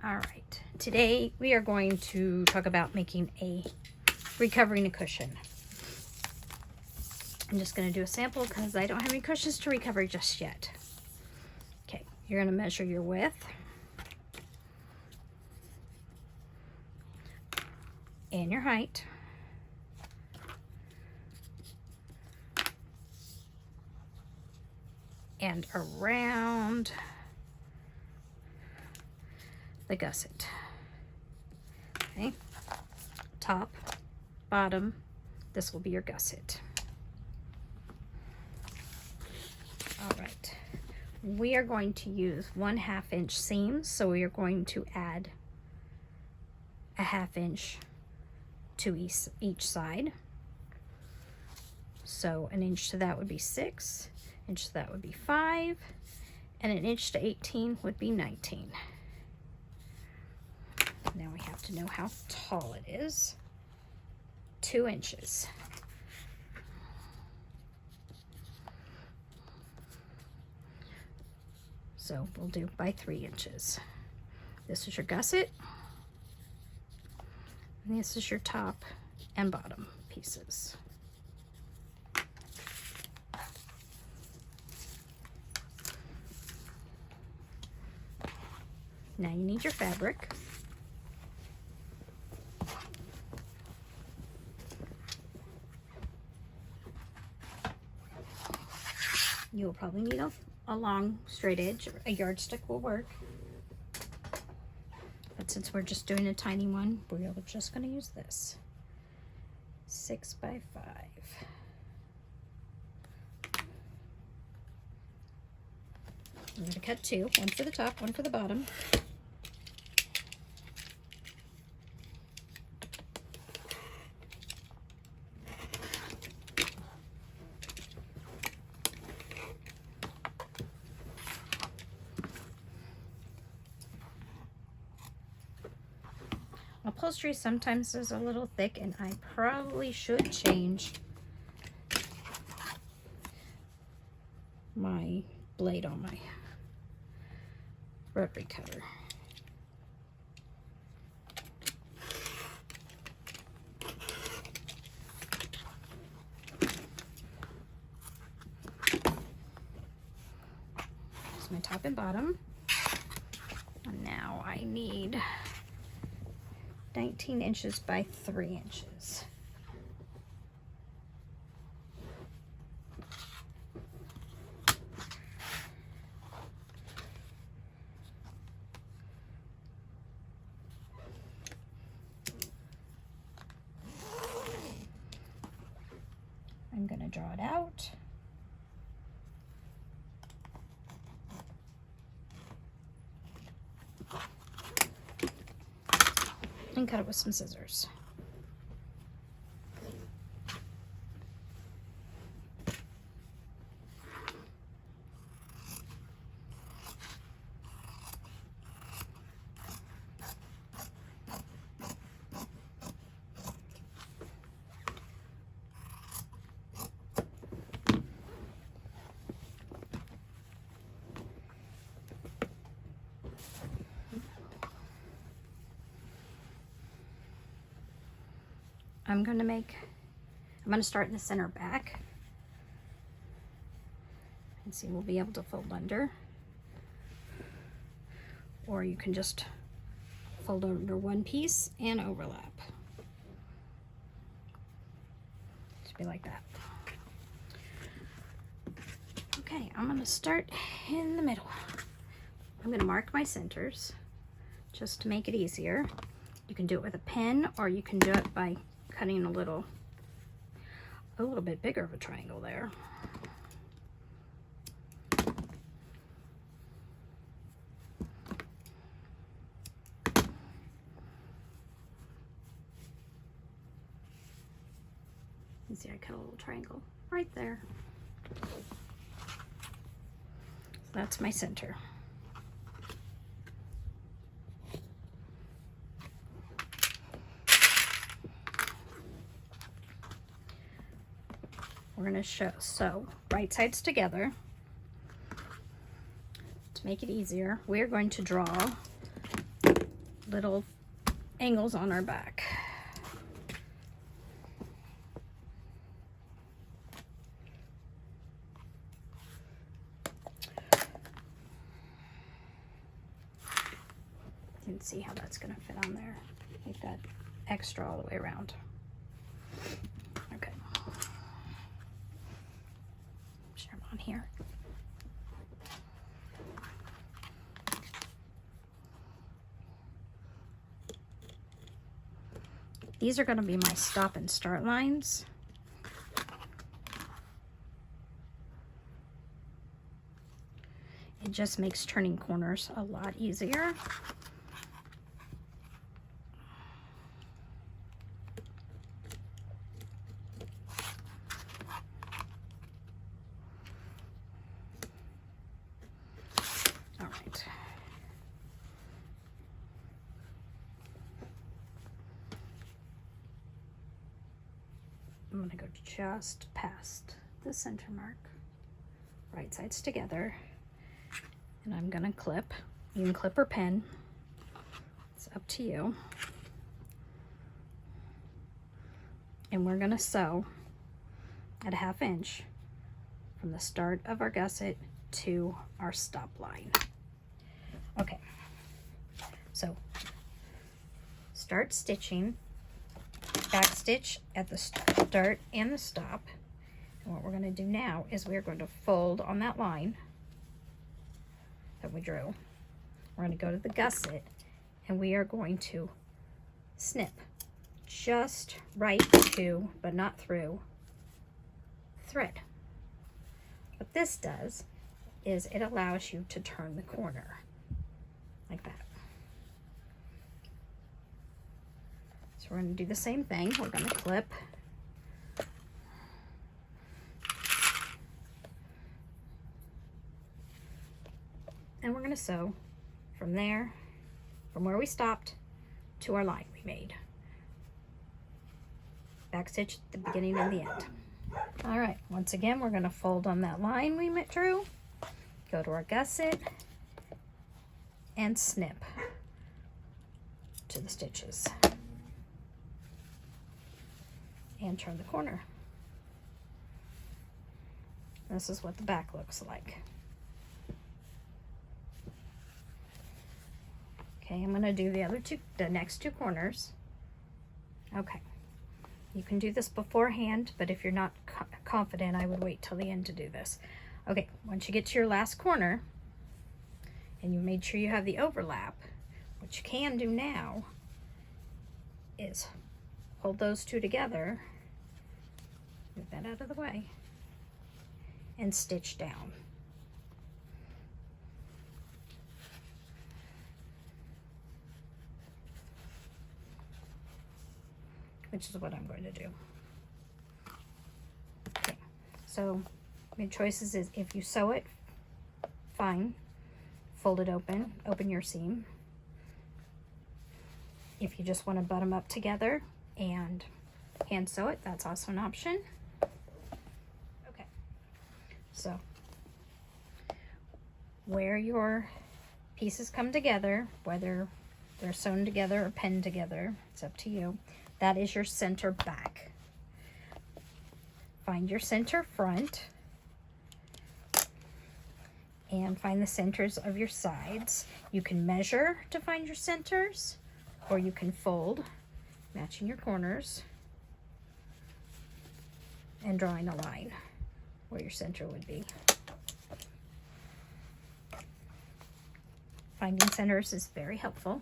All right, today we are going to talk about recovering a cushion. I'm just going to do a sample because I don't have any cushions to recover just yet. Okay, you're going to measure your width and your height. And around the gusset. Okay, top, bottom, this will be your gusset. All right, we are going to use 1/2 inch seams, so we are going to add a 1/2 inch to each side. So an inch to that would be 6, inch to that would be 5, and an inch to 18 would be 19. Now we have to know how tall it is. 2 inches. So we'll do by 3 inches. This is your gusset. And this is your top and bottom pieces. Now you need your fabric. You'll probably need a long straight edge, or a yardstick will work. But since we're just doing a tiny one, we're just going to use this. 6 by 5. I'm going to cut 2, one for the top, one for the bottom. Upholstery sometimes is a little thick, and I probably should change my blade on my rotary cutter. Here's my top and bottom. And now I need 19 inches by 3 inches. I'm going to draw it out. And cut it with some scissors. I'm going to start in the center back. And see, we'll be able to fold under. Or you can just fold under one piece and overlap. Just be like that. Okay, I'm going to start in the middle. I'm going to mark my centers just to make it easier. You can do it with a pen, or you can do it by cutting a little bit bigger of a triangle there. You see, I cut a little triangle right there. So that's my center. We're going to sew right sides together. To make it easier, we're going to draw little angles on our back. You can see how that's going to fit on there. Make that extra all the way around. Okay. Share them on here. These are going to be my stop and start lines. It just makes turning corners a lot easier. All right. I'm going to go just past the center mark, right sides together, and I'm going to clip. You can clip or pin, it's up to you. And we're going to sew at 1/2 inch from the start of our gusset to our stop line. Okay, so start stitching, back stitch at the start and the stop. And what we're going to do now is we're going to fold on that line that we drew. We're going to go to the gusset and we are going to snip just right to, but not through, thread. What this does is it allows you to turn the corner like that. So we're going to do the same thing. We're going to clip. And we're going to sew from there, from where we stopped to our line we made. Back stitch at the beginning and the end. All right, once again, we're going to fold on that line we drew, go to our gusset, and snip to the stitches. And turn the corner. This is what the back looks like. Okay, I'm going to do the next two corners. Okay, you can do this beforehand, but if you're not confident, I would wait till the end to do this. Okay, once you get to your last corner and you made sure you have the overlap, what you can do now is hold those two together, move that out of the way, and stitch down. Which is what I'm going to do. Okay, so your choices is if you sew it, fine, fold it open your seam. If you just want to butt them up together and hand sew it, that's also an option. Okay, so where your pieces come together, whether they're sewn together or pinned together, it's up to you. That is your center back. Find your center front and find the centers of your sides. You can measure to find your centers, or you can fold, matching your corners, and drawing a line where your center would be. Finding centers is very helpful.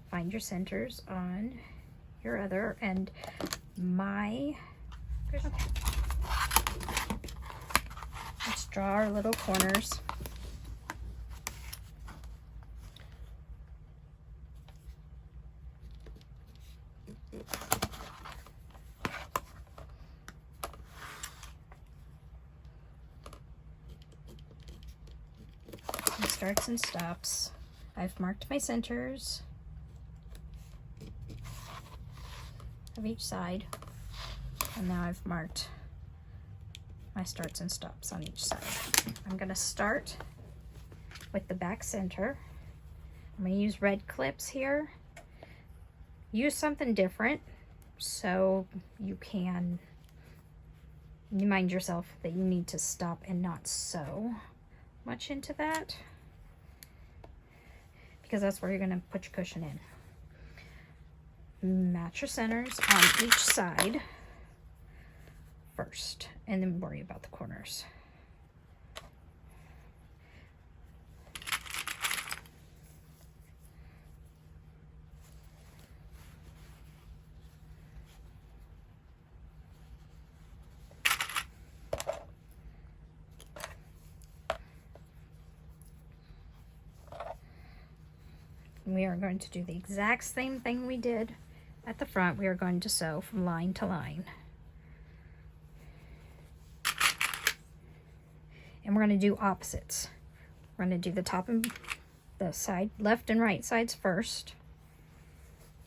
Find your centers on your other, and okay. Let's draw our little corners. And starts and stops. I've marked my centers of each side, and now I've marked my starts and stops on each side. I'm going to start with the back center I'm going to use red clips here. Use something different so you can remind yourself that you need to stop and not sew much into that, because that's where you're going to put your cushion in. Match your centers on each side first, and then worry about the corners. We are going to do the exact same thing we did at the front. We are going to sew from line to line. And we're going to do opposites. We're going to do the top and the side, left and right sides first.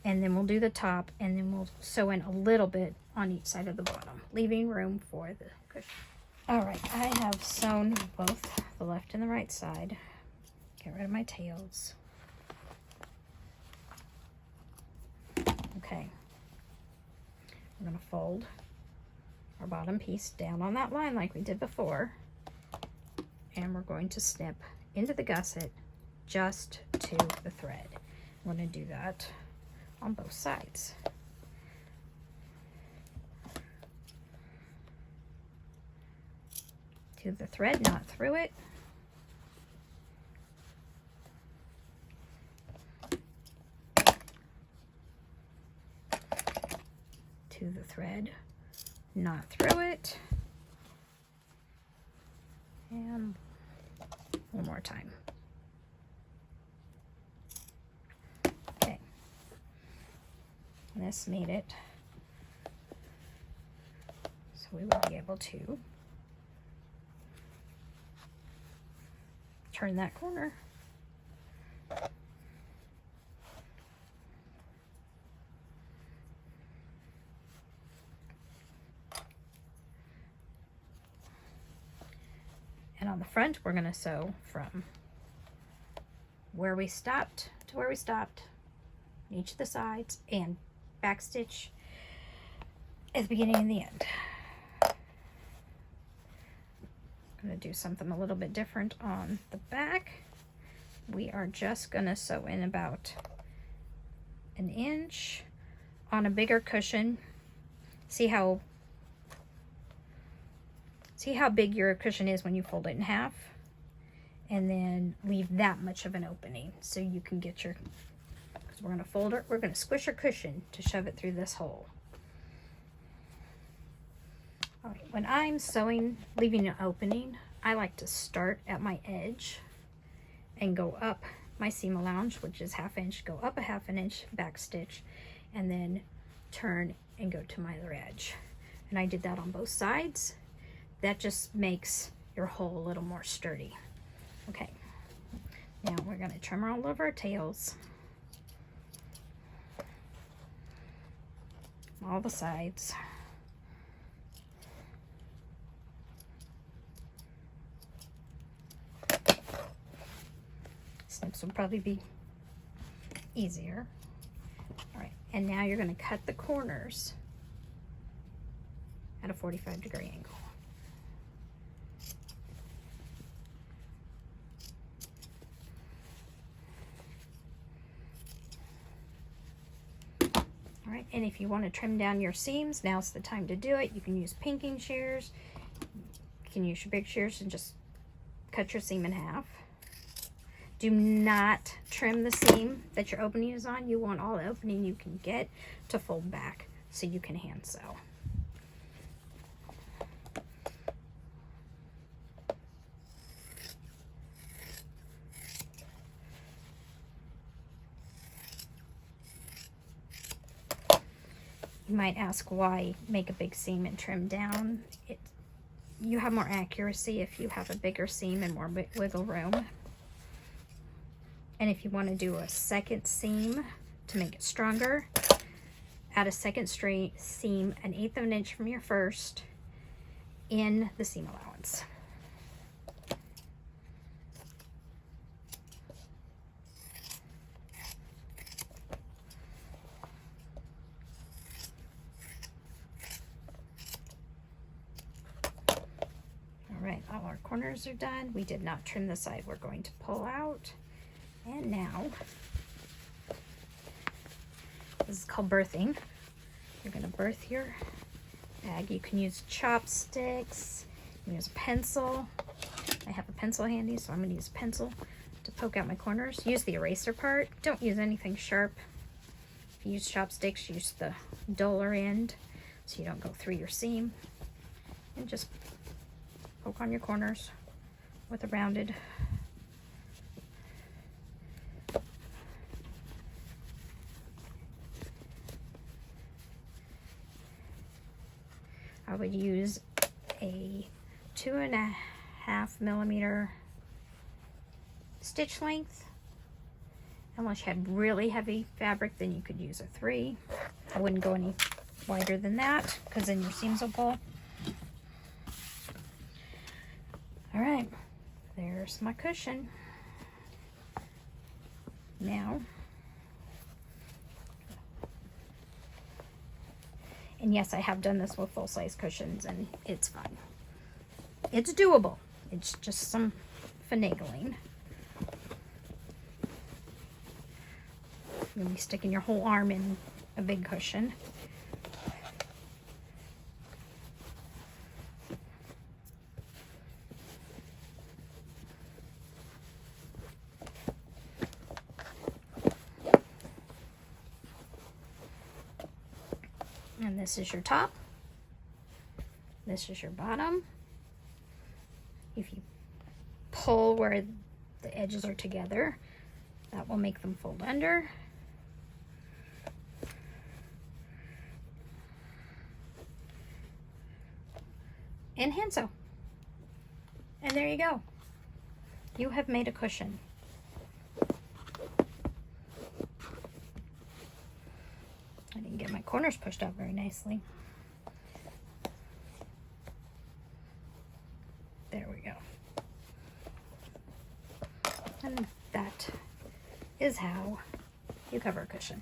And then we'll do the top, and then we'll sew in a little bit on each side of the bottom, leaving room for the cushion. All right, I have sewn both the left and the right side. Get rid of my tails. Okay, we're going to fold our bottom piece down on that line like we did before, and we're going to snip into the gusset just to the thread. We're going to do that on both sides. To the thread, not through it. To the thread, not through it. And one more time. Okay. And this made it so we would be able to turn that corner. And on the front, we're going to sew from where we stopped to where we stopped, each of the sides, and back stitch at the beginning and the end. I'm going to do something a little bit different on the back. We are just going to sew in about an inch on a bigger cushion. See how big your cushion is when you fold it in half, and then leave that much of an opening so you can get your, because we're going to fold it, we're going to squish our cushion to shove it through this hole. All right, when I'm sewing, leaving an opening, I like to start at my edge and go up my seam allowance, which is 1/2 inch, go up a 1/2 inch back stitch, and then turn and go to my other edge. And I did that on both sides. That just makes your hole a little more sturdy. Okay, now we're going to trim all of our tails, all the sides. Snips will probably be easier. All right, and now you're going to cut the corners at a 45-degree angle. All right, and if you want to trim down your seams, now's the time to do it. You can use pinking shears. You can use your big shears and just cut your seam in half. Do not trim the seam that your opening is on. You want all the opening you can get to fold back so you can hand sew. You might ask why make a big seam and trim down. You have more accuracy if you have a bigger seam and more wiggle room. And if you want to do a second seam to make it stronger, add a second straight seam 1/8 of an inch from your first in the seam allowance. corners are done. We did not trim the side we're going to pull out. And now, this is called birthing. You're going to birth your bag. You can use chopsticks, you can use a pencil. I have a pencil handy, so I'm going to use a pencil to poke out my corners. Use the eraser part. Don't use anything sharp. If you use chopsticks, use the duller end so you don't go through your seam. And just poke on your corners with a rounded I would use a 2.5 millimeter stitch length. Unless you had really heavy fabric, then you could use a 3. I wouldn't go any wider than that because then your seams will pull. All right, there's my cushion. Now, and yes, I have done this with full-size cushions and it's fun. It's doable. It's just some finagling. You'll be sticking your whole arm in a big cushion. And this is your top. This is your bottom. If you pull where the edges are together, that will make them fold under. And hand sew. And there you go. You have made a cushion. I didn't get my corners pushed out very nicely. There we go. And that is how you cover a cushion.